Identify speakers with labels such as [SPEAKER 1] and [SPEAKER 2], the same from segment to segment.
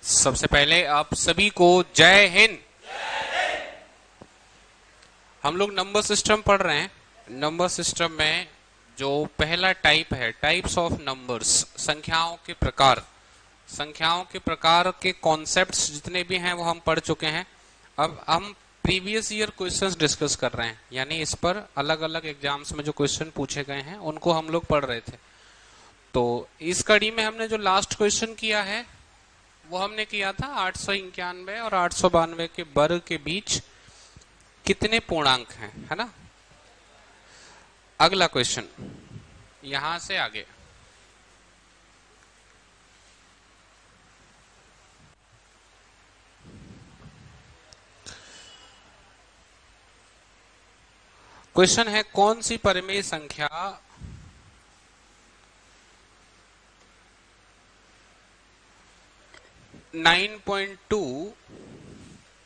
[SPEAKER 1] सबसे पहले आप सभी को जय हिंद। हम लोग नंबर सिस्टम पढ़ रहे हैं। नंबर सिस्टम में जो पहला टाइप है, टाइप्स ऑफ नंबर्स, संख्याओं के प्रकार के कॉन्सेप्ट्स जितने भी हैं वो हम पढ़ चुके हैं। अब हम प्रीवियस ईयर क्वेश्चंस डिस्कस कर रहे हैं, यानी इस पर अलग अलग एग्जाम्स में जो क्वेश्चन पूछे गए हैं उनको हम लोग पढ़ रहे थे। तो इस कड़ी में हमने जो लास्ट क्वेश्चन किया है वो हमने किया था 891 और 892 के वर्ग के बीच कितने पूर्णांक हैं, है ना। अगला क्वेश्चन यहां से आगे। क्वेश्चन है कौन सी परिमेय संख्या 9.2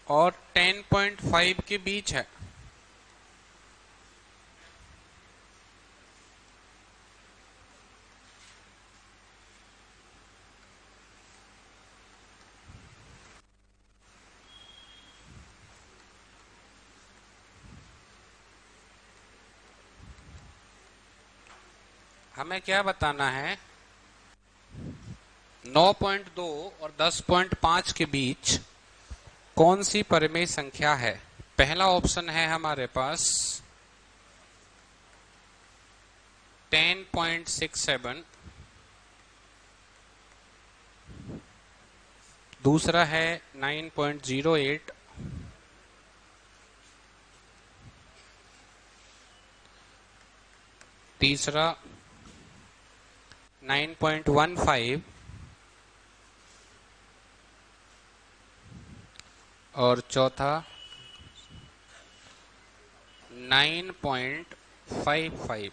[SPEAKER 1] और 10.5 के बीच है। हमें क्या बताना है, 9.2 और 10.5 के बीच कौन सी परिमेय संख्या है। पहला ऑप्शन है हमारे पास 10.67, दूसरा है 9.08, तीसरा 9.15 और चौथा 9.55।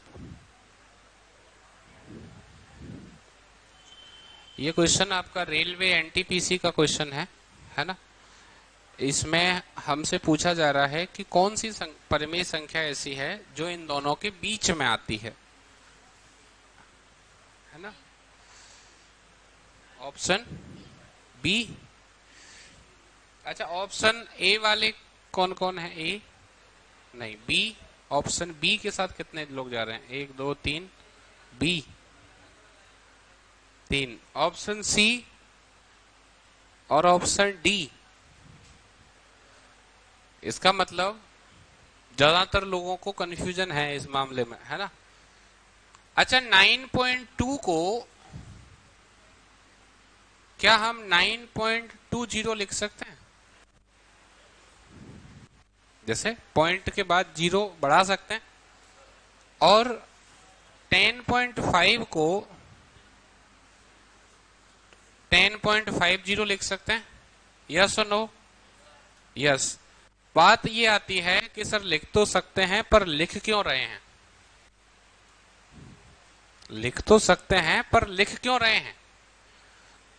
[SPEAKER 1] ये क्वेश्चन आपका रेलवे एनटीपीसी का क्वेश्चन है ना। इसमें हमसे पूछा जा रहा है कि कौन सी परिमेय संख्या ऐसी है जो इन दोनों के बीच में आती है ना। Option B. अच्छा, ऑप्शन ए वाले कौन कौन है? ए नहीं, बी। ऑप्शन बी के साथ कितने लोग जा रहे हैं? 1 2 3, बी 3, ऑप्शन सी और ऑप्शन डी। इसका मतलब ज्यादातर लोगों को कंफ्यूजन है इस मामले में, है ना। अच्छा, 9.2 को क्या हम 9.20 लिख सकते हैं? जैसे पॉइंट के बाद जीरो बढ़ा सकते हैं। और 10.5 को 10.50 लिख सकते हैं। यस और नो? यस। बात ये आती है कि सर लिख तो सकते हैं पर लिख क्यों रहे हैं? लिख तो सकते हैं पर लिख क्यों रहे हैं?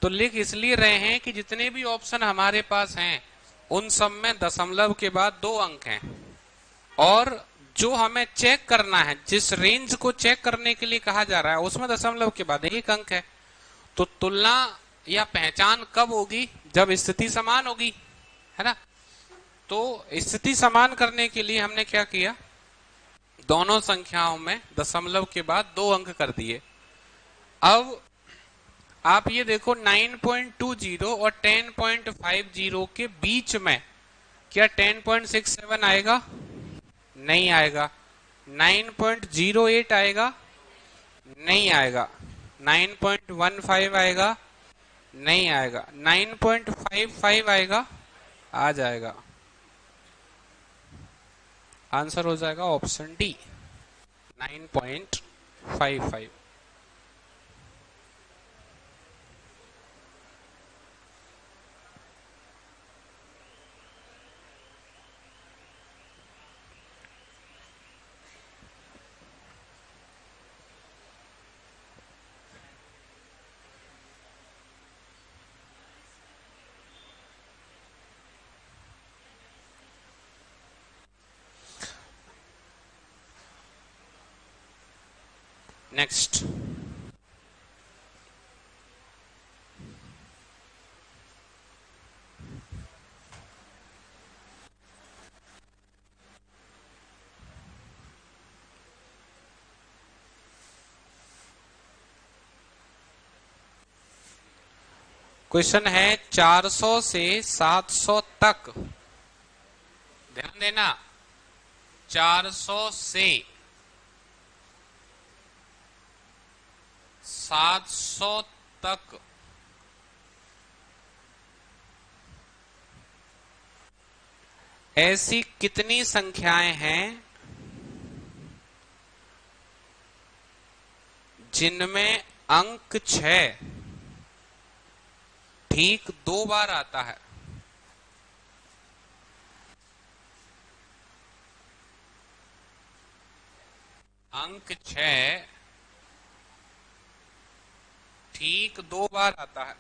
[SPEAKER 1] तो लिख इसलिए रहे हैं कि जितने भी ऑप्शन हमारे पास हैं उन सब में दशमलव के बाद 2 अंक हैं, और जो हमें चेक करना है, जिस रेंज को चेक करने के लिए कहा जा रहा है उसमें दशमलव के बाद 1 अंक है। तो तुलना या पहचान कब होगी? जब स्थिति समान होगी, है ना। तो स्थिति समान करने के लिए हमने क्या किया, दोनों संख्याओं में दशमलव के बाद 2 अंक कर दिए। अब आप ये देखो, 9.20 और 10.50 के बीच में क्या 10.67 आएगा? नहीं आएगा। 9.08 आएगा? नहीं आएगा। 9.15 आएगा? नहीं आएगा। 9.55 आएगा? आ जाएगा। आंसर हो जाएगा ऑप्शन डी, 9.55। नेक्स्ट, क्वेश्चन है 400 से 700 तक, ध्यान देना, 400 से 700 तक ऐसी कितनी संख्याएं हैं जिनमें अंक 6 ठीक 2 बार आता है? अंक 6 ठीक 2 बार आता है।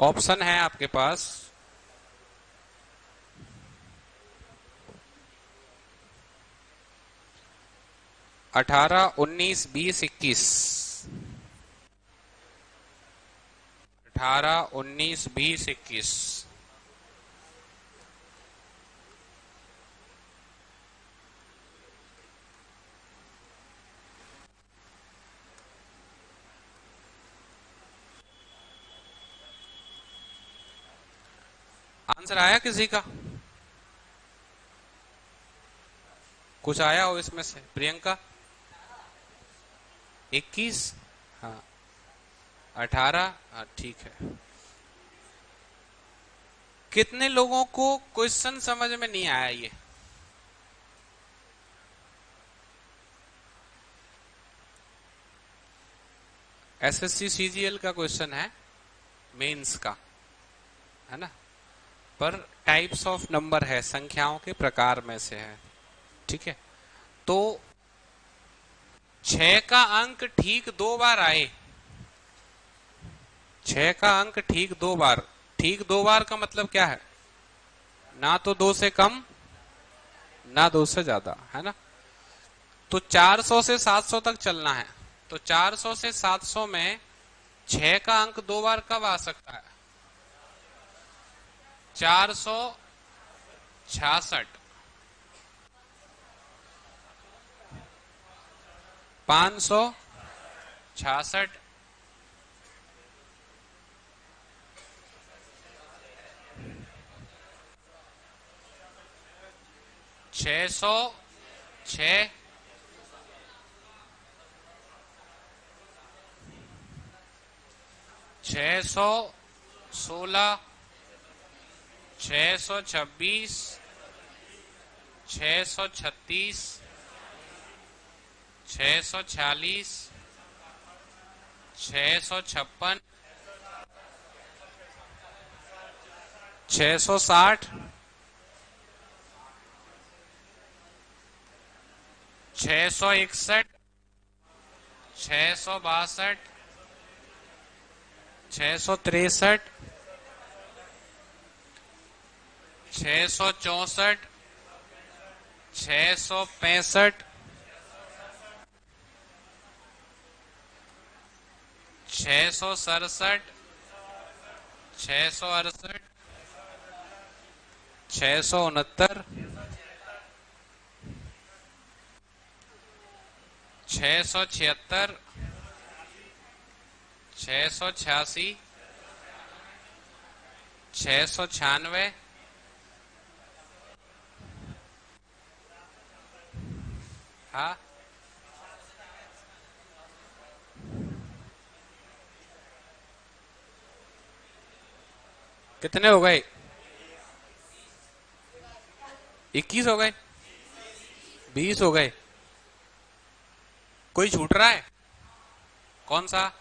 [SPEAKER 1] ऑप्शन है आपके पास 18, 19, 20, 21। 18, 19, 20, 21। आंसर आया किसी का? कुछ आया हो इसमें से? प्रियंका 21, हाँ 18, हाँ ठीक है। कितने लोगों को क्वेश्चन समझ में नहीं आया? ये एसएससी सीजीएल का क्वेश्चन है, मेंस का है ना, पर टाइप्स ऑफ नंबर है, संख्याओं के प्रकार में से है, ठीक है। तो 6 का अंक ठीक 2 बार आए, 6 का अंक ठीक 2 बार, ठीक 2 बार का मतलब क्या है? ना तो 2 से कम ना 2 से ज्यादा, है ना। तो 400 से 700 तक चलना है, तो 400 से 700 में 6 का अंक 2 बार कब आ सकता है? 466, 566, 606, 616, 626, 636, 646, 656, 660, 661, 662, 663, 664, 665, 667, 668, 669, 676, 686, 696, हाँ कितने हो गए? 21 हो गए? 20 हो गए? कोई छूट रहा है? कौन सा?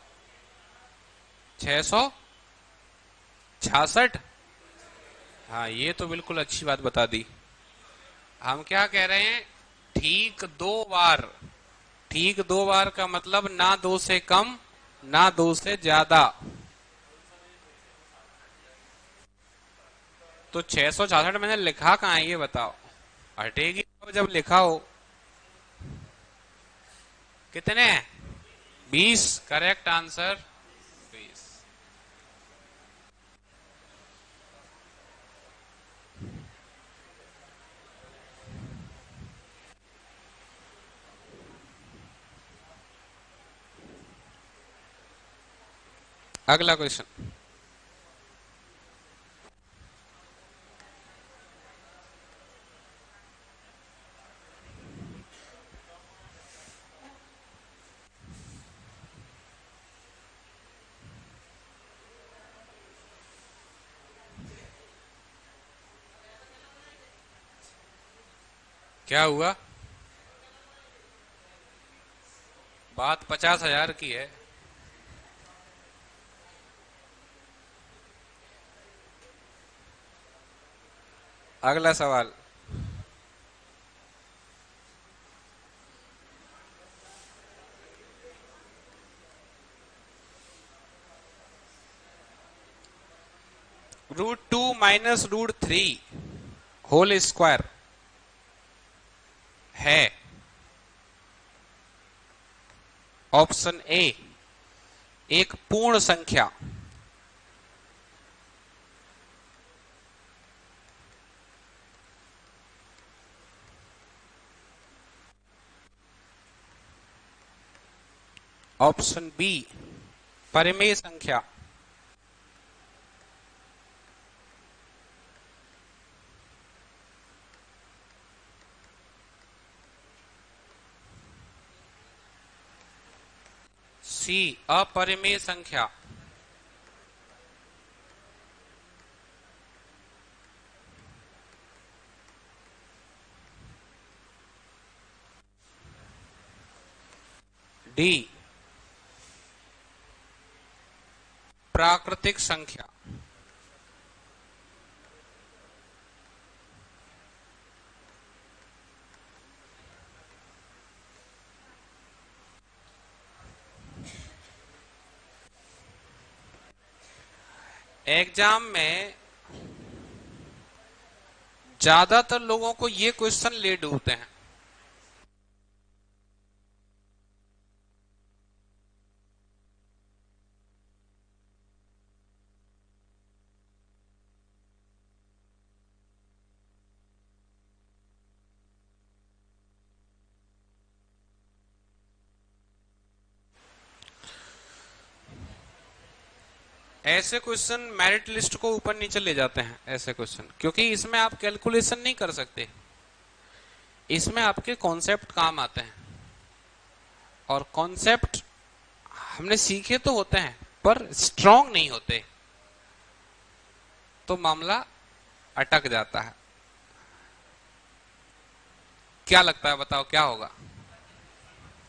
[SPEAKER 1] 666। हाँ ये तो बिल्कुल अच्छी बात बता दी। हम क्या कह रहे हैं? ठीक 2 बार, ठीक 2 बार का मतलब ना 2 से कम ना 2 से ज्यादा। तो 666 मैंने लिखा कहाँ है ये बताओ? हटेगी जब लिखा हो। कितने हैं? 20। Correct answer 20। अगला क्वेश्चन। क्या हुआ? बात 50,000 की है। अगला सवाल। √2 माइनस √3 होल स्क्वायर है ऑप्शन ए एक पूर्ण संख्या, ऑप्शन बी परिमेय संख्या, सी अपरिमेय संख्या। डी प्राकृतिक संख्या। एग्जाम में ज्यादातर लोगों को ये क्वेश्चन ले डूबते हैं। ऐसे क्वेश्चन मेरिट लिस्ट को ऊपर नीचे ले जाते हैं ऐसे क्वेश्चन, क्योंकि इसमें आप कैलकुलेशन नहीं कर सकते, इसमें आपके कॉन्सेप्ट काम आते हैं। और कॉन्सेप्ट हमने सीखे तो होते हैं पर स्ट्रांग नहीं होते, तो मामला अटक जाता है। क्या लगता है, बताओ क्या होगा?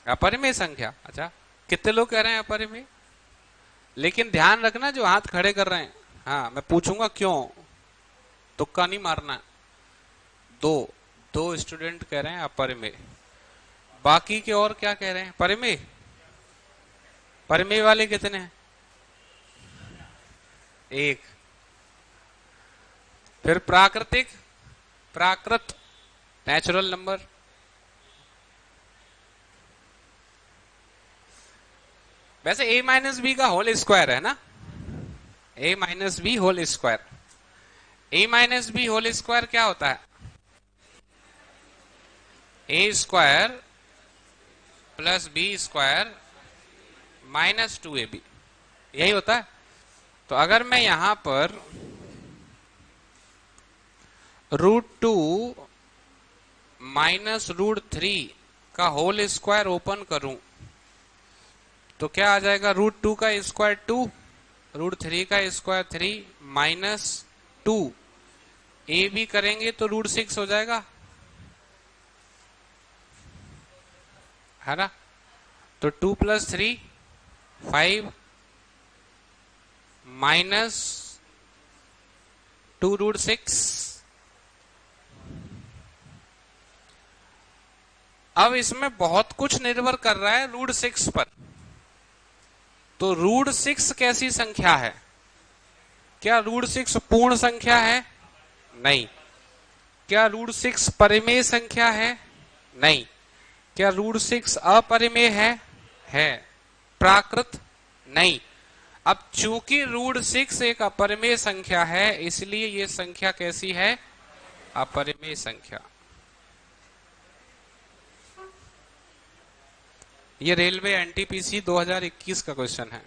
[SPEAKER 1] अपरिमेय संख्या। अच्छा, कितने लोग कह रहे हैं अपरिमेय? लेकिन ध्यान रखना जो हाथ खड़े कर रहे हैं, हाँ मैं पूछूंगा क्यों, तुक्का नहीं मारना। दो दो स्टूडेंट कह रहे हैं अपरिमेय, बाकी के और क्या कह रहे हैं? परिमेय। परिमेय वाले कितने हैं? एक। फिर प्राकृतिक, प्राकृत नेचुरल नंबर, वैसे a माइनस बी का होल स्क्वायर है ना, a minus B whole square. a minus B whole square क्या होता है? a square plus B square minus 2ab, यही होता है। तो अगर मैं यहां पर √2 माइनस √3 का होल स्क्वायर ओपन करूं तो क्या आ जाएगा? √2 का स्क्वायर 2, √3 का स्क्वायर 3 माइनस 2, ए भी करेंगे तो √6 हो जाएगा, है ना। तो 2 + 3 5 माइनस 2 √6। अब इसमें बहुत कुछ निर्भर कर रहा है √6 पर। तो √6 कैसी संख्या है? क्या √6 पूर्ण संख्या है? नहीं। क्या √6 परिमेय संख्या है? नहीं। क्या √6 अपरिमेय है। प्राकृत नहीं। अब चूंकि √6 एक अपरिमेय संख्या है, इसलिए ये संख्या कैसी है, अपरिमेय संख्या। ये रेलवे एनटीपीसी 2021 का क्वेश्चन है।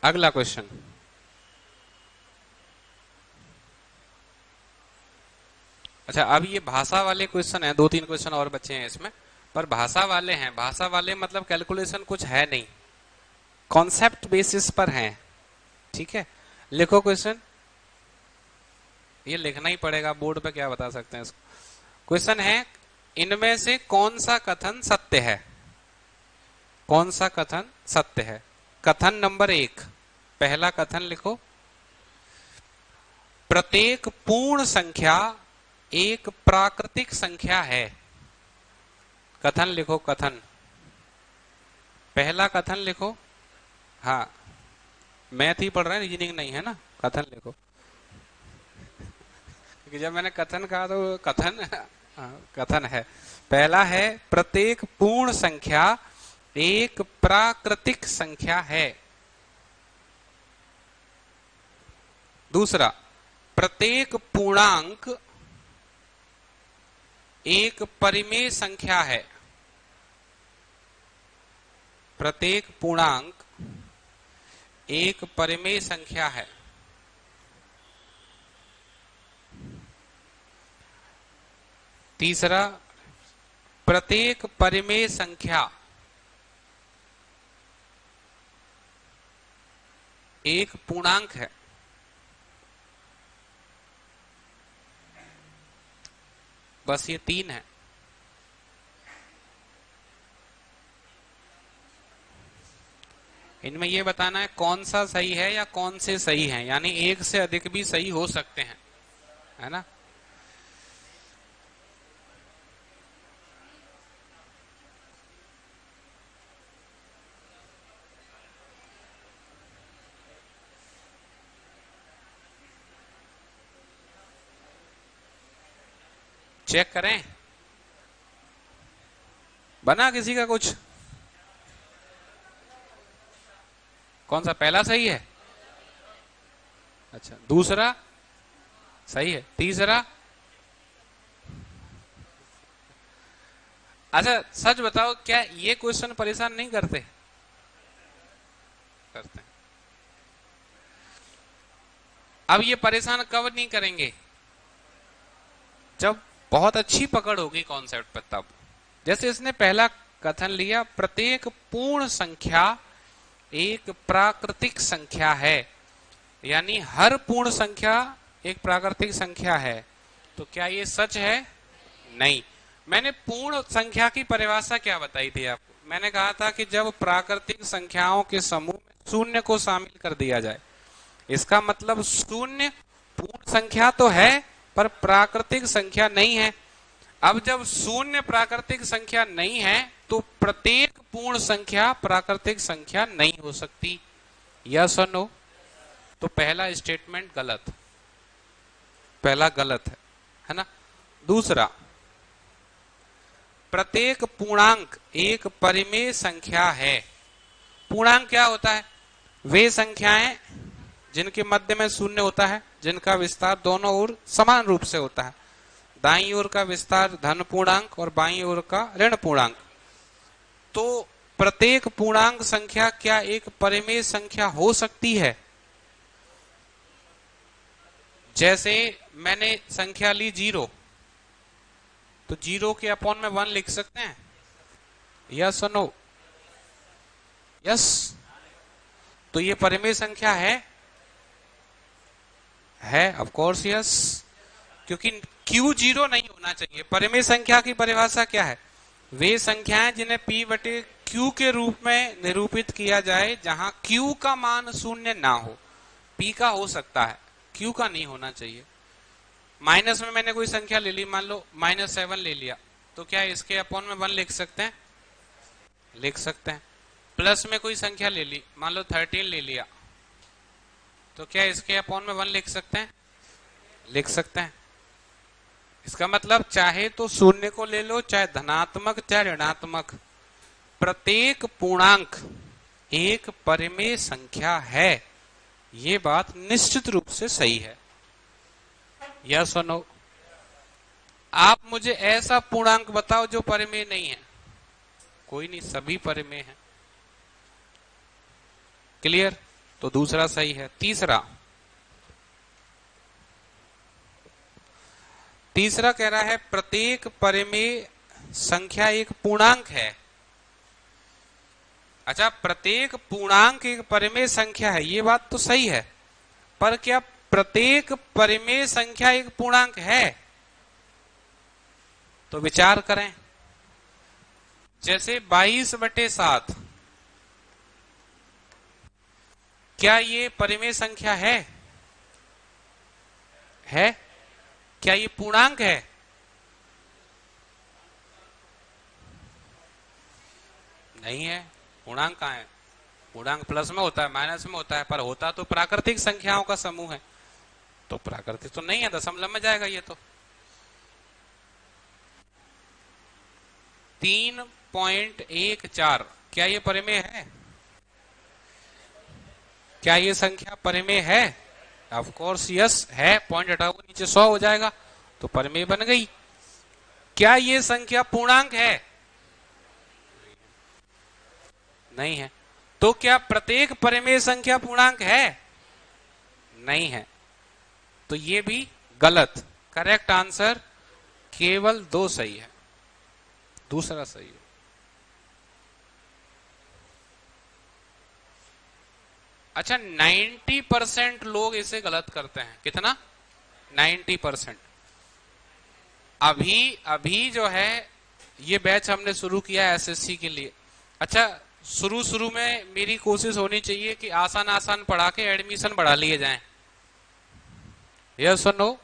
[SPEAKER 1] अगला क्वेश्चन, अच्छा अब ये भाषा वाले क्वेश्चन है, 2-3 क्वेश्चन और बचे हैं इसमें, पर भाषा वाले हैं। भाषा वाले मतलब कैलकुलेशन कुछ है नहीं, कॉन्सेप्ट बेसिस पर हैं। ठीक है, लिखो क्वेश्चन। ये लिखना ही पड़ेगा, बोर्ड पे क्या बता सकते हैं इसको। क्वेश्चन है, इनमें से कौन सा कथन सत्य है। कौन सा कथन सत्य है। कथन नंबर 1, पहला कथन लिखो, प्रत्येक पूर्ण संख्या एक प्राकृतिक संख्या है। कथन लिखो, कथन, पहला कथन लिखो। हाँ, मैथ ही पढ़ रहे हैं, रीजनिंग नहीं है ना। कथन लिखो, क्योंकि जब मैंने कथन कहा तो कथन कथन है। पहला है, प्रत्येक पूर्ण संख्या एक प्राकृतिक संख्या है। दूसरा, प्रत्येक पूर्णांक एक परिमेय संख्या है। प्रत्येक पूर्णांक एक परिमेय संख्या है। तीसरा, प्रत्येक परिमेय संख्या एक पूर्णांक है। बस ये 3 है। इनमें ये बताना है कौन सा सही है या कौन से सही है, यानी एक से अधिक भी सही हो सकते हैं, है ना। चेक करें, बना किसी का कुछ। कौन सा पहला सही है। अच्छा, दूसरा सही है, तीसरा। अच्छा सच बताओ, क्या ये क्वेश्चन परेशान नहीं करते। करते हैं। अब ये परेशान कब नहीं करेंगे, जब बहुत अच्छी पकड़ होगी कॉन्सेप्ट पर। तब जैसे इसने पहला कथन लिया, प्रत्येक पूर्ण संख्या एक प्राकृतिक संख्या है, यानी हर पूर्ण संख्या एक प्राकृतिक संख्या है। तो क्या ये सच है। नहीं। मैंने पूर्ण संख्या की परिभाषा क्या बताई थी आपको। मैंने कहा था कि जब प्राकृतिक संख्याओं के समूह में शून्य को शामिल कर दिया जाए, इसका मतलब शून्य पूर्ण संख्या तो है पर प्राकृतिक संख्या नहीं है। अब जब शून्य प्राकृतिक संख्या नहीं है तो प्रत्येक पूर्ण संख्या प्राकृतिक संख्या नहीं हो सकती। यस और नो। तो पहला स्टेटमेंट गलत, पहला गलत है ना। दूसरा, प्रत्येक पूर्णांक एक परिमेय संख्या है। पूर्णांक क्या होता है, वे संख्याएं जिनके मध्य में शून्य होता है, जिनका विस्तार दोनों ओर समान रूप से होता है। दाईं ओर का विस्तार धन पूर्णांक और बाईं ओर का ऋण पूर्णांक। तो प्रत्येक पूर्णांक संख्या क्या एक परिमेय संख्या हो सकती है। जैसे मैंने संख्या ली 0, तो 0 के अपॉन में 1 लिख सकते हैं। यस और नो। यस। तो ये परिमेय संख्या है ऑफ कोर्स यस, क्योंकि Q 0 नहीं होना चाहिए। परिमेय संख्या की परिभाषा क्या है, वे संख्याएं जिन्हें P बटे Q के रूप में निरूपित किया जाए जहां Q का मान शून्य ना हो। P का हो सकता है, Q का नहीं होना चाहिए। माइनस में मैंने कोई संख्या ले ली, मान लो -7 ले लिया, तो क्या इसके अपॉन में 1 लिख सकते हैं? लिख सकते हैं। प्लस में कोई संख्या ले ली, मान लो 13 ले लिया, तो क्या इसके अपॉन में 1 लिख सकते हैं? लिख सकते हैं। इसका मतलब चाहे तो शून्य को ले लो, चाहे धनात्मक चाहे ऋणात्मक, प्रत्येक पूर्णांक एक परिमेय संख्या है। ये बात निश्चित रूप से सही है। यह सुनो, आप मुझे ऐसा पूर्णांक बताओ जो परिमेय नहीं है। कोई नहीं, सभी परिमेय है। क्लियर? तो दूसरा सही है। तीसरा कह रहा है प्रत्येक परिमेय संख्या एक पूर्णांक है। अच्छा, प्रत्येक पूर्णांक एक परिमेय संख्या है, ये बात तो सही है, पर क्या प्रत्येक परिमेय संख्या एक पूर्णांक है? तो विचार करें। जैसे 22/7, क्या ये परिमेय संख्या है? है? क्या ये पूर्णांक है? नहीं है। पूर्णांक कहां है? पूर्णांक प्लस में होता है, माइनस में होता है, पर होता तो प्राकृतिक संख्याओं का समूह है, तो प्राकृतिक तो नहीं है, दशमलव में जाएगा ये तो। 3.14, क्या ये परिमेय है? क्या ये संख्या परिमेय है? ऑफ कोर्स यस है। पॉइंट हटाओ, नीचे 100 हो जाएगा, तो परिमेय बन गई। क्या ये संख्या पूर्णांक है? नहीं है। तो क्या प्रत्येक परिमेय संख्या पूर्णांक है? नहीं है। तो ये भी गलत। करेक्ट आंसर केवल 2 सही है, दूसरा सही है। अच्छा, 90% लोग इसे गलत करते हैं। कितना? 90%। अभी जो है ये बैच हमने शुरू किया है एसएससी के लिए। अच्छा, शुरू में मेरी कोशिश होनी चाहिए कि आसान आसान पढ़ा के एडमिशन बढ़ा लिए जाएं। यस और नो?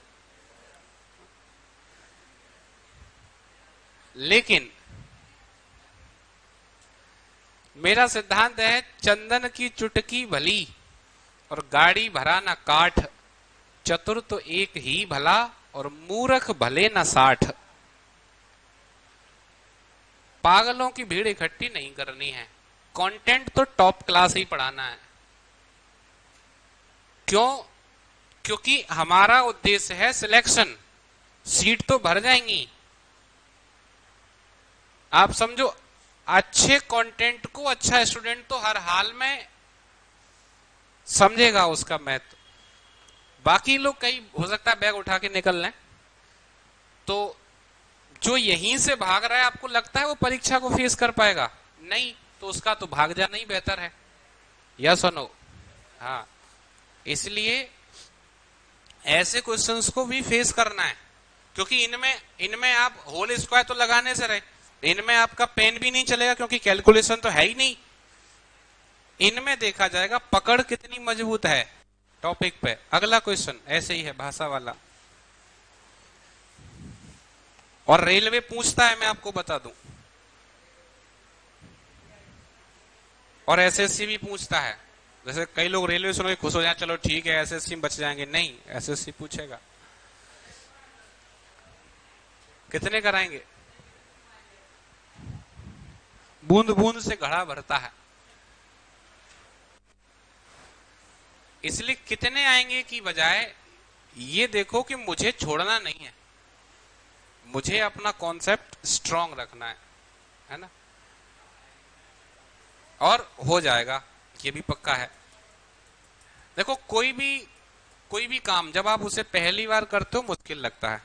[SPEAKER 1] लेकिन मेरा सिद्धांत है, चंदन की चुटकी भली और गाड़ी भरा न काठ, चतुर तो एक ही भला और मूर्ख भले न 60। पागलों की भीड़ इकट्ठी नहीं करनी है, कंटेंट तो टॉप क्लास ही पढ़ाना है। क्यों? क्योंकि हमारा उद्देश्य है सिलेक्शन। सीट तो भर जाएंगी, आप समझो। अच्छे कंटेंट को अच्छा स्टूडेंट तो हर हाल में समझेगा उसका महत्व। बाकी लोग कहीं हो सकता है बैग उठा के निकल लें, तो जो यहीं से भाग रहा है, आपको लगता है वो परीक्षा को फेस कर पाएगा? नहीं, तो उसका तो भाग जाना ही बेहतर है। यस और नो? हाँ, इसलिए ऐसे क्वेश्चंस को भी फेस करना है, क्योंकि इनमें आप होल स्क्वायर तो लगाने से रहे, इनमें आपका पेन भी नहीं चलेगा, क्योंकि कैलकुलेशन तो है ही नहीं। इनमें देखा जाएगा पकड़ कितनी मजबूत है टॉपिक पे। अगला क्वेश्चन ऐसे ही है, भाषा वाला, और रेलवे पूछता है, मैं आपको बता दूं, और एसएससी भी पूछता है। जैसे कई लोग रेलवे सुनो खुश हो जाए, चलो ठीक है एसएससी में बच जाएंगे। नहीं, एसएससी पूछेगा। कितने कराएंगे? बूंद बूंद से घड़ा भरता है। इसलिए कितने आएंगे की बजाय ये देखो कि मुझे छोड़ना नहीं है, मुझे अपना कॉन्सेप्ट स्ट्रांग रखना है ना, और हो जाएगा, ये भी पक्का है। देखो, कोई भी काम जब आप उसे पहली बार करते हो मुश्किल लगता है।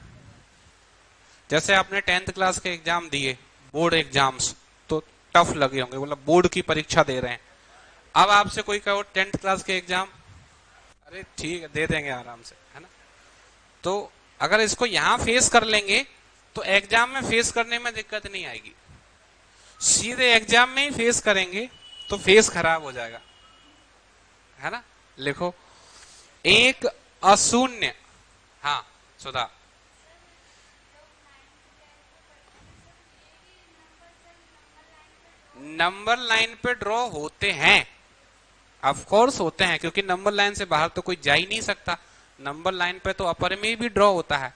[SPEAKER 1] जैसे आपने 10th क्लास के एग्जाम दिए, बोर्ड एग्जाम्स, तो टफ लगे होंगे, मतलब बोर्ड की परीक्षा दे रहे हैं। अब आपसे कोई कहो 10th क्लास के एग्जाम, अरे ठीक है दे देंगे आराम से, है ना। तो अगर इसको यहां फेस कर लेंगे तो एग्जाम में फेस करने में दिक्कत नहीं आएगी। सीधे एग्जाम में ही फेस करेंगे तो फेस खराब हो जाएगा, है ना। लिखो, एक अशून्य, हाँ सुधा, नंबर लाइन पे ड्रॉ होते हैं, ऑफ कोर्स होते हैं, क्योंकि नंबर लाइन से बाहर तो कोई जा ही नहीं सकता। नंबर लाइन पे तो अपर में भी ड्रॉ होता है।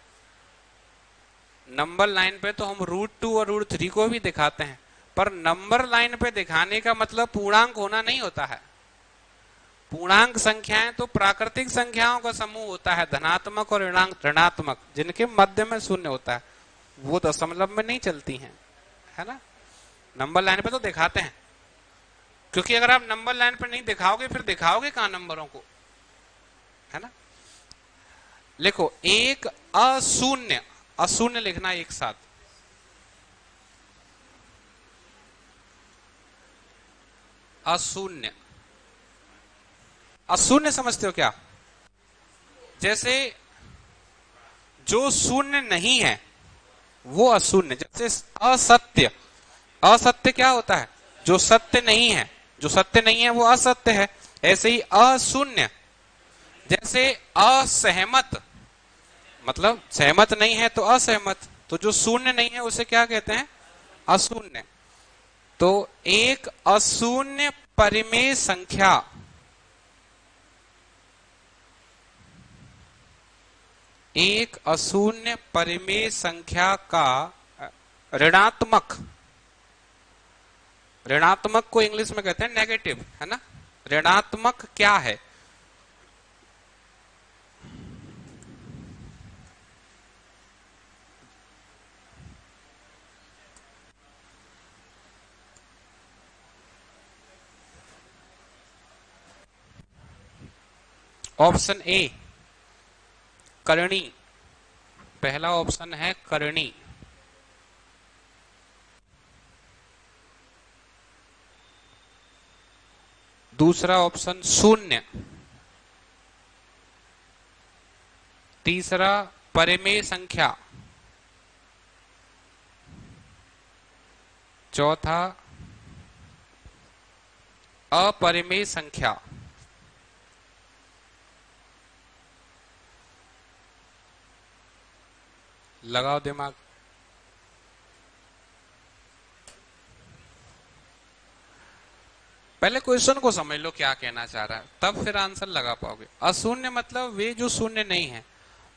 [SPEAKER 1] नंबर लाइन पे तो हम √2 और √3 को भी दिखाते हैं, पर नंबर लाइन पे दिखाने का मतलब पूर्णांक होना नहीं होता है। पूर्णांक संख्याएं तो प्राकृतिक संख्याओं का समूह होता है, धनात्मक और ऋणात्मक, जिनके मध्य में शून्य होता है। वो दशमलव में नहीं चलती हैं, है ना। नंबर लाइन पे तो दिखाते हैं, क्योंकि अगर आप नंबर लाइन पर नहीं दिखाओगे फिर दिखाओगे कहां नंबरों को, है ना। लिखो एक अशून्य, अशून्य लिखना एक साथ, अशून्य। अशून्य समझते हो क्या? जैसे जो शून्य नहीं है वो अशून्य। जैसे असत्य, असत्य क्या होता है? जो सत्य नहीं है, जो सत्य नहीं है वो असत्य है। ऐसे ही अशून्य। जैसे असहमत, मतलब सहमत नहीं है तो असहमत, तो जो शून्य नहीं है उसे क्या कहते हैं? अशून्य। तो एक अशून्य परिमेय संख्या, एक अशून्य परिमेय संख्या का ऋणात्मक, ऋणात्मक को इंग्लिश में कहते हैं नेगेटिव, है ना। ऋणात्मक क्या है? ऑप्शन ए करणी, पहला ऑप्शन है करणी। दूसरा ऑप्शन शून्य। तीसरा परिमेय संख्या। चौथा अपरिमेय संख्या। लगाओ दिमाग। पहले क्वेश्चन को समझ लो क्या कहना चाह रहा है, तब फिर आंसर लगा पाओगे। अशून्य मतलब वे जो शून्य नहीं है।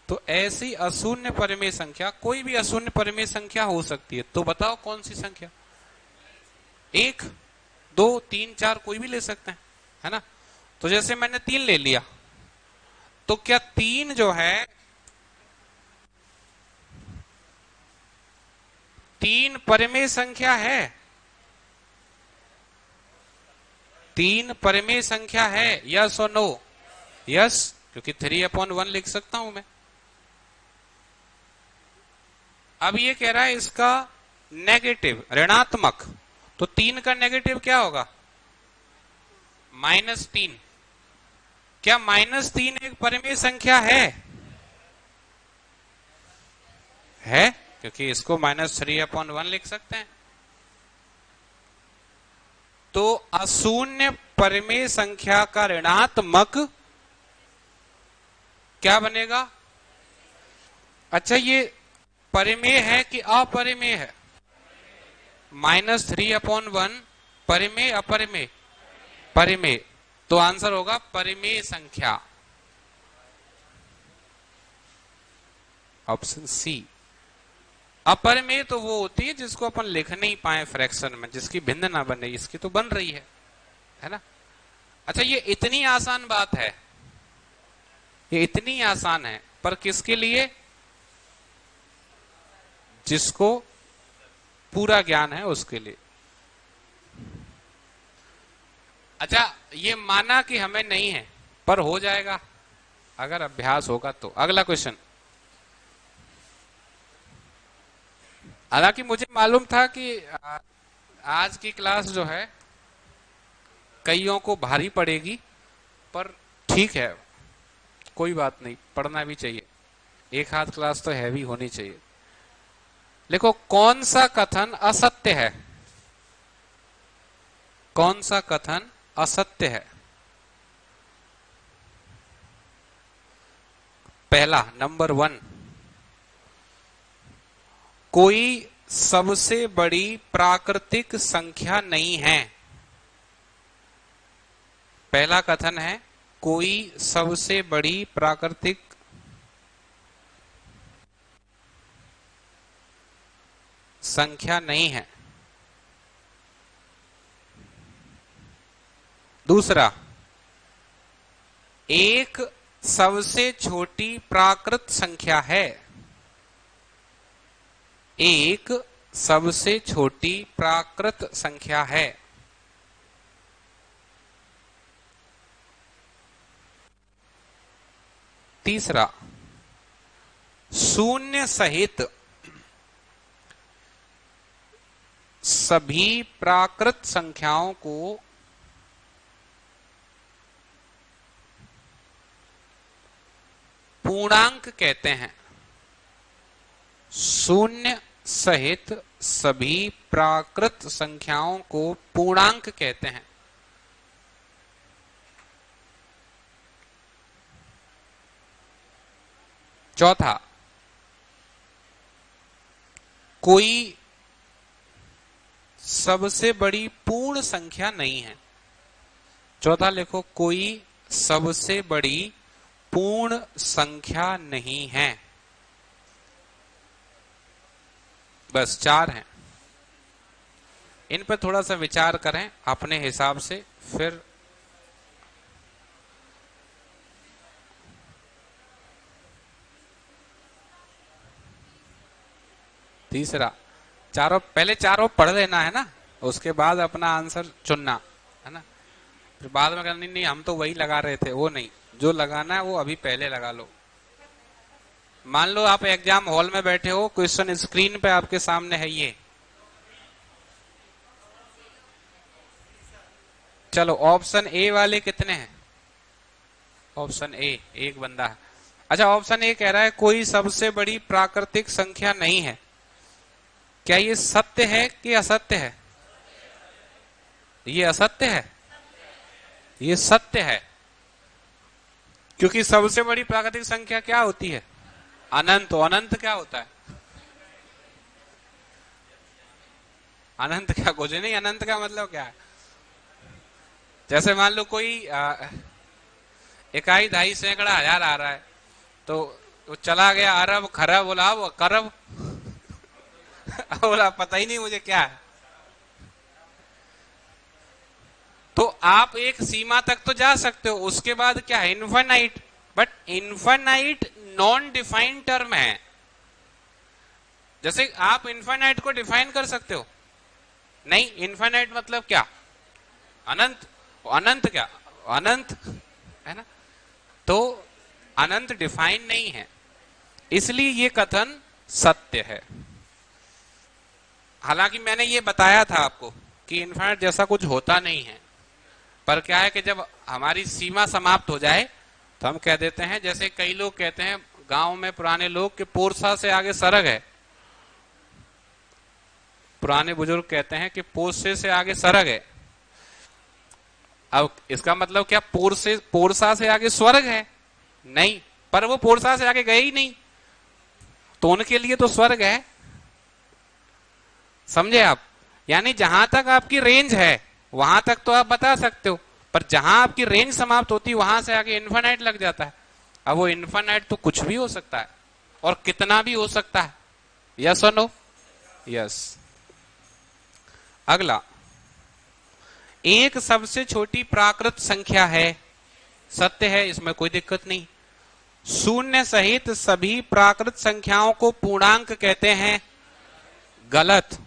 [SPEAKER 1] तो ऐसी अशून्य परिमेय संख्या, कोई भी अशून्य परिमेय संख्या हो सकती है। तो बताओ कौन सी संख्या? 1, 2, 3, 4 कोई भी ले सकते हैं, है ना। तो जैसे मैंने 3 ले लिया, तो क्या 3 जो है, 3 परिमेय संख्या है? 3 परिमेय संख्या है, यस और नो? यस, क्योंकि 3/1 लिख सकता हूं मैं। अब ये कह रहा है इसका नेगेटिव, ऋणात्मक, तो 3 का नेगेटिव क्या होगा? -3। क्या -3 एक परिमेय संख्या है? है, क्योंकि इसको -3/1 लिख सकते हैं। तो अशून्य परिमेय संख्या का ऋणात्मक क्या बनेगा? अच्छा, ये परिमेय है कि अपरिमेय है? -3/1 परिमेय अपरिमेय? परिमेय। तो आंसर होगा परिमेय संख्या, ऑप्शन सी। अपरिमेय तो वो होती है जिसको अपन लिख नहीं पाए फ्रैक्शन में, जिसकी भिन्न ना बने। इसकी तो बन रही है ना। अच्छा, ये इतनी आसान बात है, ये इतनी आसान है, पर किसके लिए? जिसको पूरा ज्ञान है उसके लिए। अच्छा, ये माना कि हमें नहीं है, पर हो जाएगा अगर अभ्यास होगा तो। अगला क्वेश्चन। हालांकि मुझे मालूम था कि आज की क्लास जो है कईयों को भारी पड़ेगी, पर ठीक है, कोई बात नहीं, पढ़ना भी चाहिए। एक आध क्लास तो हैवी होनी चाहिए। देखो, कौन सा कथन असत्य है? कौन सा कथन असत्य है? पहला, नंबर 1, कोई सबसे बड़ी प्राकृतिक संख्या नहीं है। पहला कथन है कोई सबसे बड़ी प्राकृतिक संख्या नहीं है। दूसरा, एक सबसे छोटी प्राकृत संख्या है। एक सबसे छोटी प्राकृत संख्या है। तीसरा, शून्य सहित सभी प्राकृत संख्याओं को पूर्णांक कहते हैं। शून्य सहित सभी प्राकृत संख्याओं को पूर्णांक कहते हैं। चौथा, कोई सबसे बड़ी पूर्ण संख्या नहीं है। चौथा लिखो, कोई सबसे बड़ी पूर्ण संख्या नहीं है। बस 4 हैं। इन पर थोड़ा सा विचार करें अपने हिसाब से। फिर तीसरा, पहले चारों पढ़ लेना है ना, उसके बाद अपना आंसर चुनना है ना। फिर बाद में कहना नहीं हम तो वही लगा रहे थे, वो नहीं, जो लगाना है वो अभी पहले लगा लो। मान लो आप एग्जाम हॉल में बैठे हो, क्वेश्चन स्क्रीन पे आपके सामने है ये। चलो ऑप्शन ए वाले कितने हैं? ऑप्शन ए एक बंदा है। अच्छा, ऑप्शन ए कह रहा है कोई सबसे बड़ी प्राकृतिक संख्या नहीं है। क्या ये सत्य है कि असत्य है? ये असत्य है। ये सत्य है, क्योंकि सबसे बड़ी प्राकृतिक संख्या क्या होती है? अनंत। अनंत क्या होता है? अनंत क्या कुछ नहीं। अनंत का मतलब क्या है? जैसे मान लो कोई इकाई, दहाई, सैकड़ा, हजार आ रहा है, तो वो चला गया अरब, खरब, बोला वो करब बोला पता ही नहीं मुझे क्या है। तो आप एक सीमा तक तो जा सकते हो, उसके बाद क्या है? Infinite. But infinite non defined term है। जैसे आप इनफाइनाइट को डिफाइन कर सकते हो? नहीं। इनफाइनाइट मतलब क्या? अनंत। अनंत क्या? अनंत है ना। तो अनंत डिफाइन नहीं है, इसलिए ये कथन सत्य है। हालांकि मैंने ये बताया था आपको कि इनफाइनाइट जैसा कुछ होता नहीं है, पर क्या है कि जब हमारी सीमा समाप्त हो जाए तो हम कह देते हैं, जैसे कई लोग कहते हैं गांव में पुराने लोग कि पोरसा से आगे सरग है। पुराने बुजुर्ग कहते हैं कि पोरसे से आगे सरग है। अब इसका मतलब क्या पोरसा से आगे स्वर्ग है? नहीं, पर वो पोरसा से आगे गए ही नहीं, तो उनके लिए तो स्वर्ग है। समझे आप? यानी जहां तक आपकी रेंज है वहां तक तो आप बता सकते हो, पर जहां आपकी रेंज समाप्त होती है वहां से आगे इन्फिनाइट लग जाता है। अब वो इन्फिनाइट तो कुछ भी हो सकता है और कितना भी हो सकता है। यस और नो? यस। अगला, एक सबसे छोटी प्राकृत संख्या है। सत्य है, इसमें कोई दिक्कत नहीं। शून्य सहित सभी प्राकृत संख्याओं को पूर्णांक कहते हैं। गलत,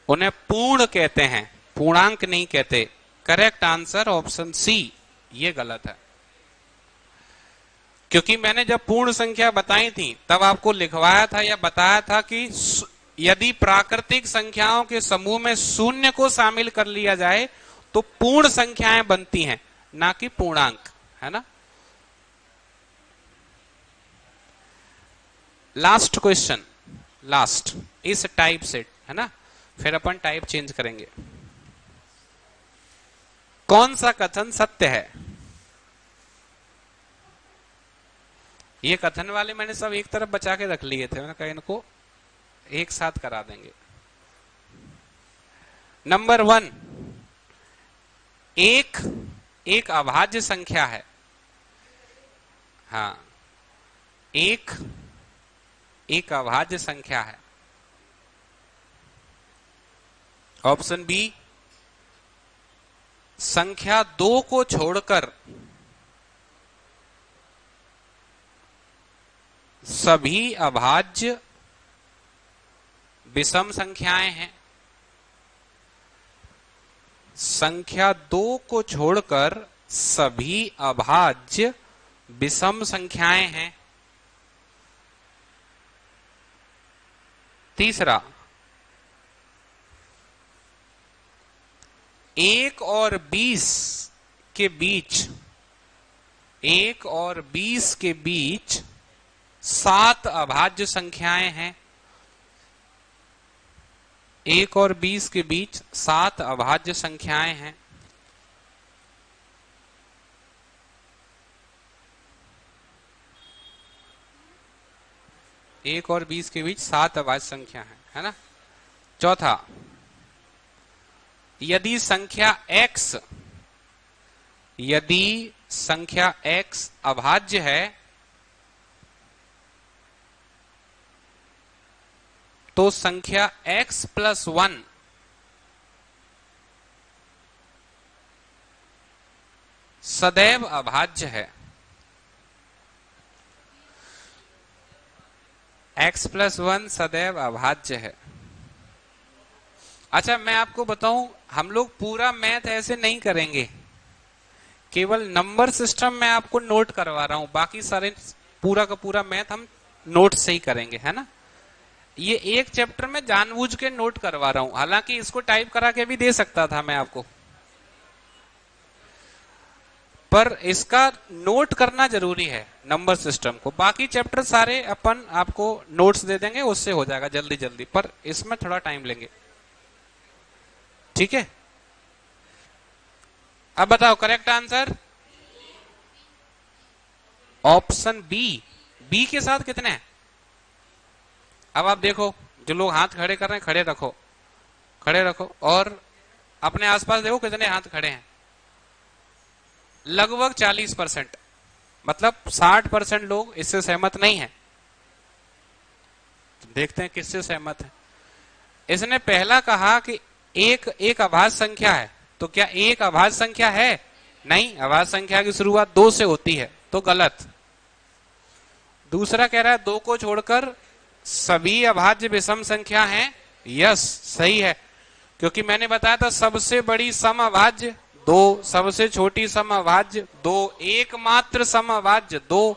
[SPEAKER 1] उन्हें पूर्ण कहते हैं, पूर्णांक नहीं कहते। करेक्ट आंसर ऑप्शन सी, ये गलत है। क्योंकि मैंने जब पूर्ण संख्या बताई थी तब आपको लिखवाया था या बताया था कि यदि प्राकृतिक संख्याओं के समूह में शून्य को शामिल कर लिया जाए तो पूर्ण संख्याएं बनती हैं, ना कि पूर्णांक, है ना। लास्ट क्वेश्चन, लास्ट इस टाइप से, है ना, फिर अपन टाइप चेंज करेंगे। कौन सा कथन सत्य है? ये कथन वाले मैंने सब एक तरफ बचा के रख लिए थे, मैंने कहा इनको एक साथ करा देंगे। नंबर 1, एक एक अभाज्य संख्या है। हाँ, एक एक अभाज्य संख्या है। ऑप्शन बी, संख्या 2 को छोड़कर सभी अभाज्य विषम संख्याएं हैं। संख्या 2 को छोड़कर सभी अभाज्य विषम संख्याएं हैं। तीसरा, 1 और 20 के बीच 1 और 20 के बीच 7 अभाज्य संख्याएं हैं। 1 और 20 के बीच 7 अभाज्य संख्याएं हैं। एक और 20 के बीच 7 अभाज्य संख्या है ना। चौथा, यदि संख्या x अभाज्य है तो संख्या x + 1 सदैव अभाज्य है। x + 1 सदैव अभाज्य है। अच्छा, मैं आपको बताऊं, हम लोग पूरा मैथ ऐसे नहीं करेंगे, केवल नंबर सिस्टम में आपको नोट करवा रहा हूं, बाकी सारे पूरा का पूरा मैथ हम नोट से ही करेंगे, है ना। ये एक चैप्टर में जानबूझ के नोट करवा रहा हूं, हालांकि इसको टाइप करा के भी दे सकता था मैं आपको, पर इसका नोट करना जरूरी है नंबर सिस्टम को। बाकी चैप्टर सारे अपन आपको नोट्स दे देंगे, उससे हो जाएगा जल्दी जल्दी, पर इसमें थोड़ा टाइम लेंगे। ठीक है, अब बताओ correct answer option B. B के साथ कितने हैं? अब आप देखो, जो लोग हाथ खड़े कर रहे हैं, खड़े रखो और अपने आसपास देखो कितने हाथ खड़े हैं। लगभग 40%, मतलब 60% लोग इससे सहमत नहीं है। तो देखते हैं किससे सहमत है। इसने पहला कहा कि एक अभाज्य संख्या है, तो क्या एक अभाज्य संख्या है? नहीं, अभाज्य संख्या की शुरुआत 2 से होती है, तो गलत। दूसरा कह रहा है 2 को छोड़कर सभी अभाज्य विषम संख्या हैं। यस, सही है, क्योंकि मैंने बताया था सबसे बड़ी सम अभाज्य 2, सबसे छोटी सम अभाज्य 2, एकमात्र सम अभाज्य 2,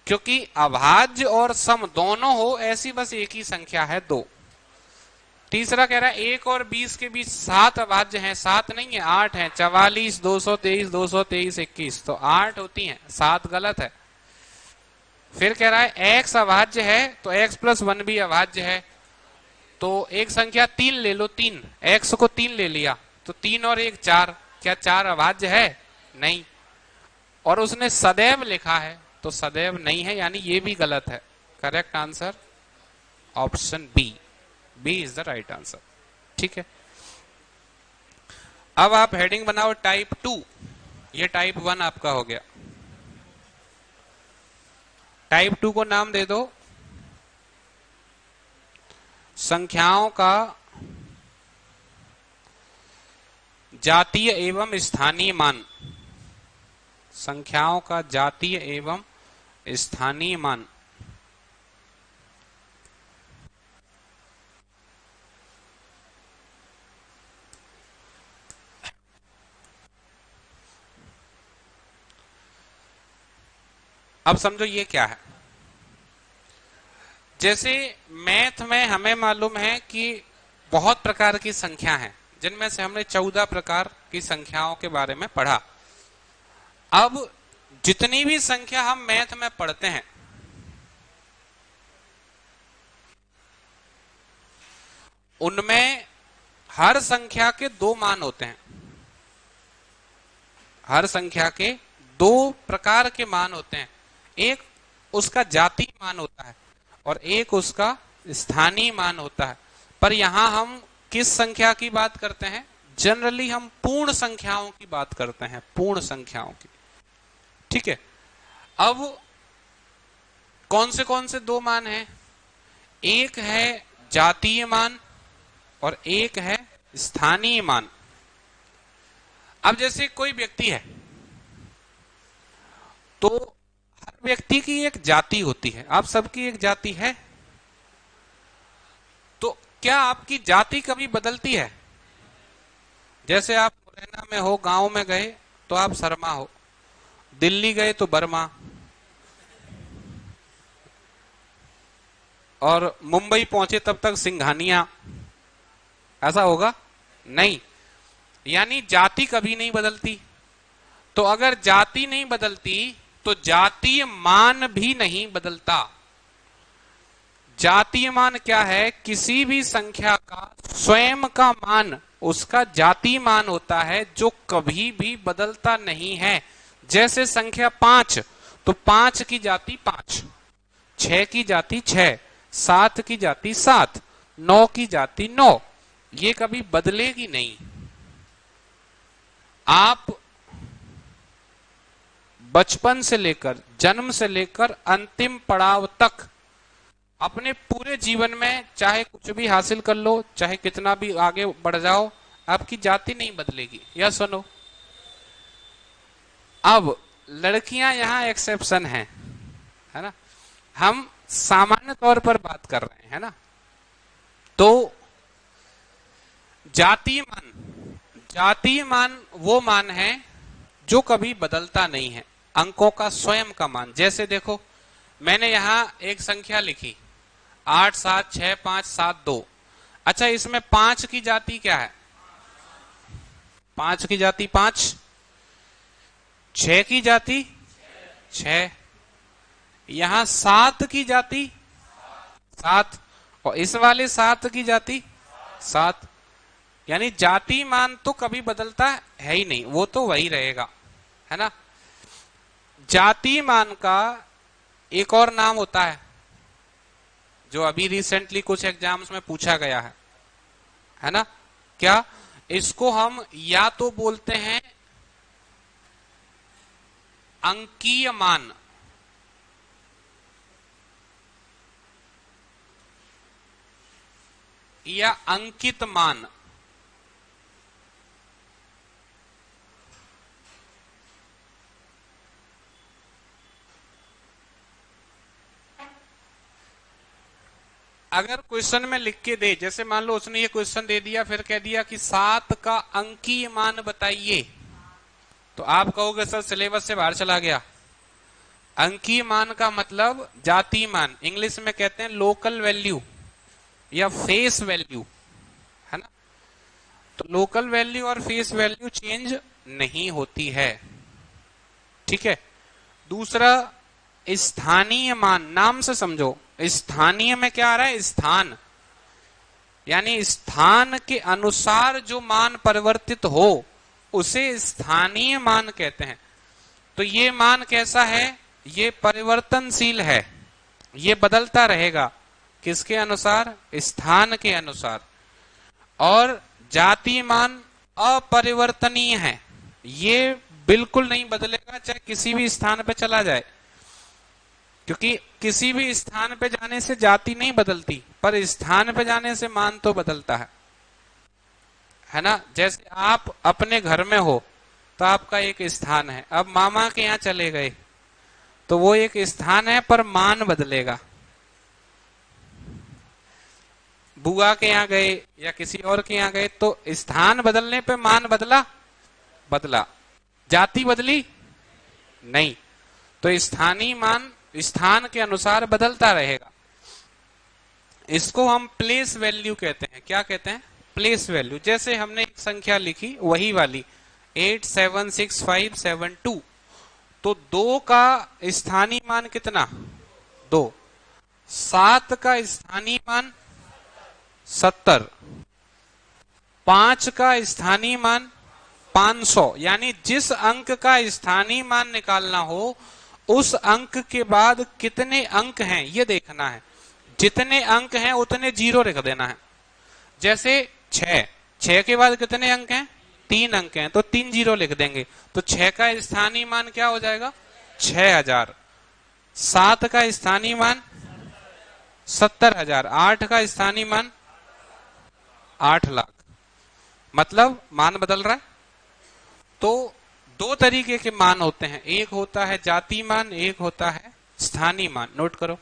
[SPEAKER 1] क्योंकि अभाज्य और सम दोनों हो ऐसी बस एक ही संख्या है 2। तीसरा कह रहा है 1 और 20 के बीच 7 अभाज्य हैं। 7 नहीं है, 8 है, 44, 223, 223, 21, तो 8 होती हैं, 7 गलत है। फिर कह रहा है x अभाज्य है, तो x + 1 भी अभाज्य है, तो एक संख्या 3 ले लो, 3, x को 3 ले लिया, तो 3 और 1 4, क्या 4 अभाज्य है? नहीं। और उसने सदैव लिखा है, तो सदैव नहीं है, यानी ये भी गलत है। Correct answer option B, B is the right answer. ठीक है, अब आप हेडिंग बनाओ टाइप 2, ये टाइप 1 आपका हो गया। टाइप 2 को नाम दे दो संख्याओं का जातीय एवं स्थानीय मान। संख्याओं का जातीय एवं स्थानीय मान। अब समझो ये क्या है। जैसे मैथ में हमें मालूम है कि बहुत प्रकार की संख्या हैं, जिनमें से हमने 14 प्रकार की संख्याओं के बारे में पढ़ा। अब जितनी भी संख्या हम मैथ में पढ़ते हैं, उनमें हर संख्या के 2 मान होते हैं। हर संख्या के 2 प्रकार के मान होते हैं, एक उसका जातीय मान होता है और एक उसका स्थानीय मान होता है। पर यहां हम किस संख्या की बात करते हैं? जनरली हम पूर्ण संख्याओं की बात करते हैं, पूर्ण संख्याओं की। ठीक है, अब कौन से दो मान हैं? एक है जातीय मान और एक है स्थानीय मान। अब जैसे कोई व्यक्ति है तो हर व्यक्ति की एक जाति होती है, आप सबकी एक जाति है। तो क्या आपकी जाति कभी बदलती है? जैसे आप मुरैना में हो, गांव में गए तो आप शर्मा हो, दिल्ली गए तो बर्मा, और मुंबई पहुंचे तब तक सिंघानिया। ऐसा होगा? नहीं। यानी जाति कभी नहीं बदलती। तो अगर जाति नहीं बदलती तो जातीय मान भी नहीं बदलता। जातीय मान क्या है? किसी भी संख्या का स्वयं का मान उसका जातीय मान होता है, जो कभी भी बदलता नहीं है। जैसे संख्या 5, तो 5 की जाति 5, 6 की जाति 6, 7 की जाति 7, 9 की जाति 9, ये कभी बदलेगी नहीं। आप बचपन से लेकर, जन्म से लेकर अंतिम पड़ाव तक अपने पूरे जीवन में चाहे कुछ भी हासिल कर लो, चाहे कितना भी आगे बढ़ जाओ, आपकी जाति नहीं बदलेगी। या सुनो, अब लड़कियां यहां एक्सेप्शन है ना, हम सामान्य तौर पर बात कर रहे हैं ना। तो जातीय मान वो मान है जो कभी बदलता नहीं है, अंकों का स्वयं का मान। जैसे देखो, मैंने यहां एक संख्या लिखी 8 7 6 5 7 2। अच्छा, इसमें 5 की जाति क्या है? 5 की जाति 5, 6 की जाति 6, यहां 7 की जाति 7, और इस वाले 7 की जाति 7। यानी जाति मान तो कभी बदलता है ही नहीं, वो तो वही रहेगा, है ना। जाति मान का एक और नाम होता है जो अभी रिसेंटली कुछ एग्जाम्स में पूछा गया है ना। क्या? इसको हम या तो बोलते हैं अंकीय मान, या अंकित मान। अगर क्वेश्चन में लिख के दे, जैसे मान लो उसने ये क्वेश्चन दे दिया, फिर कह दिया कि 7 का अंकीय मान बताइए, तो आप कहोगे सर सिलेबस से बाहर चला गया। अंकीय मान का मतलब जातीय मान, इंग्लिश में कहते हैं लोकल वैल्यू या फेस वैल्यू, है ना। तो लोकल वैल्यू और फेस वैल्यू चेंज नहीं होती है। ठीक है। दूसरा, स्थानीय मान, नाम से समझो, स्थानीय में क्या आ रहा है? स्थान, यानी स्थान के अनुसार जो मान परिवर्तित हो उसे स्थानीय मान कहते हैं। तो ये मान कैसा है? ये परिवर्तनशील है, ये बदलता रहेगा। किसके अनुसार? स्थान के अनुसार। और जातीय मान अपरिवर्तनीय है, ये बिल्कुल नहीं बदलेगा चाहे किसी भी स्थान पे चला जाए, क्योंकि किसी भी स्थान पे जाने से जाति नहीं बदलती, पर स्थान पे जाने से मान तो बदलता है ना। जैसे आप अपने घर में हो तो आपका एक स्थान है, अब मामा के यहाँ चले गए तो वो एक स्थान है पर मान बदलेगा। बुआ के यहाँ गए या किसी और के यहाँ गए तो स्थान बदलने पे मान बदला, जाति बदली नहीं। तो स्थानीय मान स्थान के अनुसार बदलता रहेगा। इसको हम प्लेस वैल्यू कहते हैं। क्या कहते हैं? Place value. जैसे हमने एक संख्या लिखी, वही वाली 876572, तो 2 का स्थानीय मान कितना? 2। 7 का स्थानीय मान 70, 5 का स्थानीय मान 500। यानी जिस अंक का स्थानीय मान निकालना हो उस अंक के बाद कितने अंक हैं ये देखना है। जितने अंक हैं उतने जीरो रख देना है। जैसे 6, 6 के बाद कितने अंक हैं? 3 अंक हैं, तो 3 जीरो लिख देंगे। तो 6 का स्थानीय मान क्या हो जाएगा? 6000। 7 का स्थानीय मान 70,000। 8 का स्थानीय मान 8 लाख। मतलब मान बदल रहा है। तो दो तरीके के मान होते हैं, एक होता है जाति मान, एक होता है स्थानीय मान। नोट करो।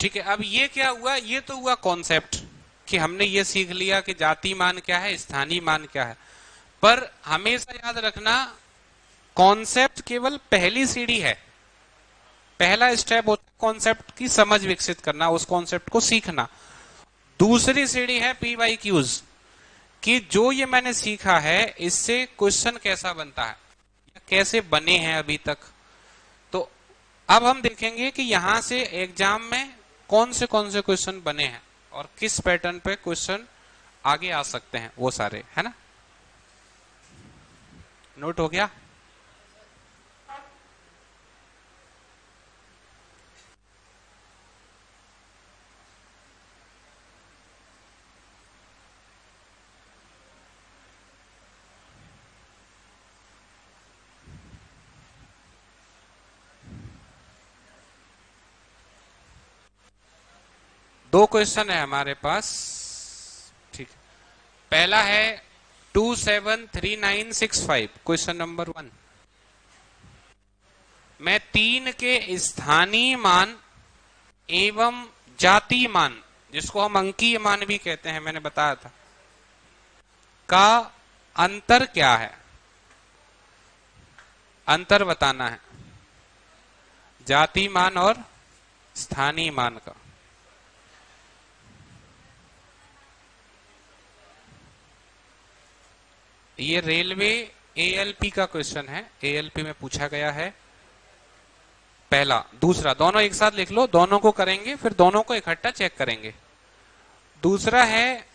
[SPEAKER 1] ठीक है, अब ये क्या हुआ? ये तो हुआ कॉन्सेप्ट कि हमने ये सीख लिया कि जाति मान क्या है, स्थानीय मान क्या है। पर हमेशा याद रखना, कॉन्सेप्ट केवल पहली सीढ़ी है, पहला स्टेप होता है कॉन्सेप्ट की समझ विकसित करना, उस कॉन्सेप्ट को सीखना। दूसरी सीढ़ी है पी वाई क्यूज, कि जो ये मैंने सीखा है इससे क्वेश्चन कैसा बनता है, कैसे बने हैं अभी तक। तो अब हम देखेंगे कि यहां से एग्जाम में कौन से क्वेश्चन बने हैं और किस पैटर्न पे क्वेश्चन आगे आ सकते हैं, वो सारे, है ना। नोट हो गया? दो क्वेश्चन है हमारे पास। ठीक है, पहला है 273965, क्वेश्चन नंबर 1। मैं 3 के स्थानीय मान एवं जातीय मान, जिसको हम अंकीय मान भी कहते हैं, मैंने बताया था, का अंतर क्या है, अंतर बताना है जातीय मान और स्थानीय मान का। ये रेलवे एएलपी का क्वेश्चन है, एएलपी में पूछा गया है। पहला, दूसरा दोनों एक साथ लिख लो, दोनों को करेंगे फिर दोनों को इकट्ठा चेक करेंगे। दूसरा है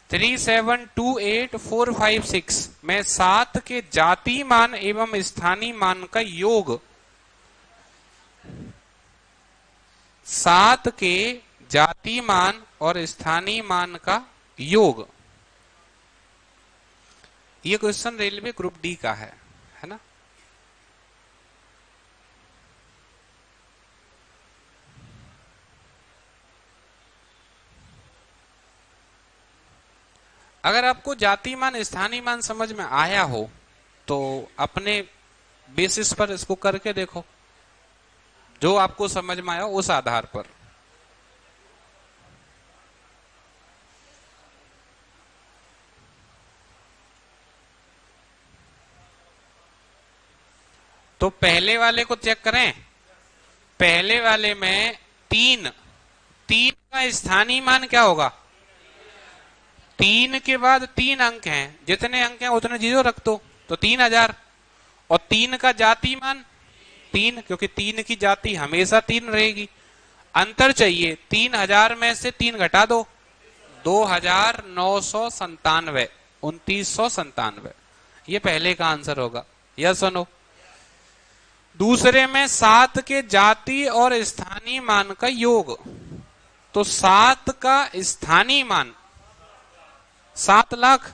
[SPEAKER 1] 3728456 में 7 के जातीय मान एवं स्थानीय मान का योग, 7 के जातीय मान और स्थानीय मान का योग। ये क्वेश्चन रेलवे ग्रुप डी का है ना। अगर आपको जातीय मान स्थानीय मान समझ में आया हो तो अपने बेसिस पर इसको करके देखो, जो आपको समझ में आया उस आधार पर। तो पहले वाले को चेक करें। पहले वाले में 3 का स्थानीय मान क्या होगा? 3 के बाद 3 अंक हैं, जितने अंक हैं उतने जीरो रख दो, तो 3000। और 3 का जातीय मान 3, क्योंकि 3 की जाति हमेशा 3 रहेगी। अंतर चाहिए, 3000 में से 3 घटा दो, 2997, 2997। ये पहले का आंसर होगा, यस और नो। दूसरे में 7 के जाति और स्थानीय मान का योग, तो 7 का स्थानीय मान 7 लाख।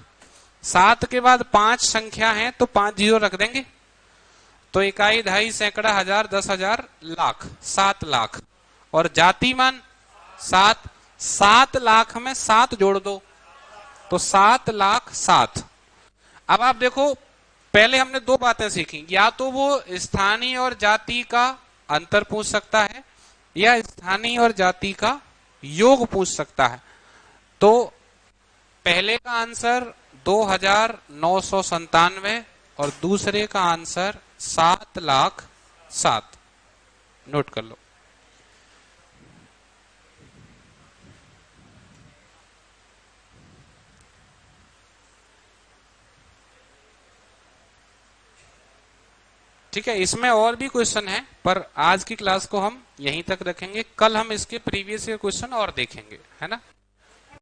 [SPEAKER 1] 7 के बाद 5 संख्या है तो 5 जीरो रख देंगे, तो इकाई, ढाई, सैकड़ा, हजार, 10,000, लाख, 7 लाख। और जाति मान 7, 7 लाख में 7 जोड़ दो तो 7 लाख 7। अब आप देखो, पहले हमने दो बातें सीखी, या तो वो स्थानीय और जाति का अंतर पूछ सकता है या स्थानीय और जाति का योग पूछ सकता है। तो पहले का आंसर 2997 और दूसरे का आंसर 7 लाख 7। नोट कर लो। ठीक है, इसमें और भी क्वेश्चन है पर आज की क्लास को हम यहीं तक रखेंगे। कल हम इसके प्रीवियस ईयर क्वेश्चन और देखेंगे, है ना।